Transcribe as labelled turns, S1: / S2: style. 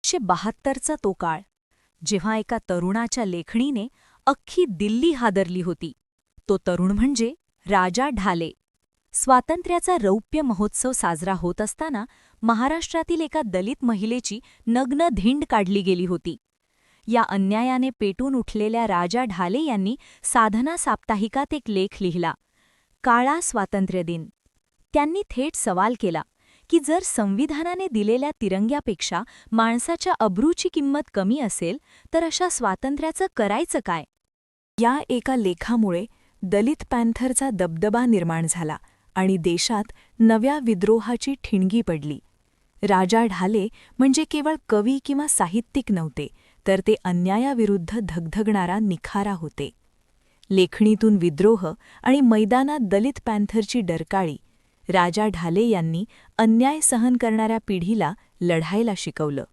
S1: 1972चा तो काळ, जेव्हा एका तरुणाच्या लेखणीने अख्खी दिल्ली हादरली होती. तो तरुण म्हणजे राजा ढाले. स्वातंत्र्याचा रौप्य महोत्सव साजरा होत असताना महाराष्ट्रातील एका दलित महिलेची नग्न धिंड काढली गेली होती. या अन्यायाने पेटून उठलेल्या राजा ढाले यांनी साधना साप्ताहिकात एक लेख लिहिला, काळा स्वातंत्र्यदिन. त्यांनी थेट सवाल केला की जर संविधानाने दिलेल्या तिरंग्यापेक्षा माणसाच्या अब्रूची किंमत कमी असेल तर अशा स्वातंत्र्याचं करायचं काय?
S2: या एका लेखामुळे दलित पॅन्थरचा दबदबा निर्माण झाला आणि देशात नव्या विद्रोहाची ठिणगी पडली. राजा ढाले म्हणजे केवळ कवी किंवा साहित्यिक नव्हते, तर ते अन्यायाविरुद्ध धगधगणारा निखारा होते. लेखणीतून विद्रोह आणि मैदानात दलित पॅन्थरची डरकाळी. राजा ढाले यांनी अन्याय सहन करणाऱ्या पिढीला लढायला शिकवलं.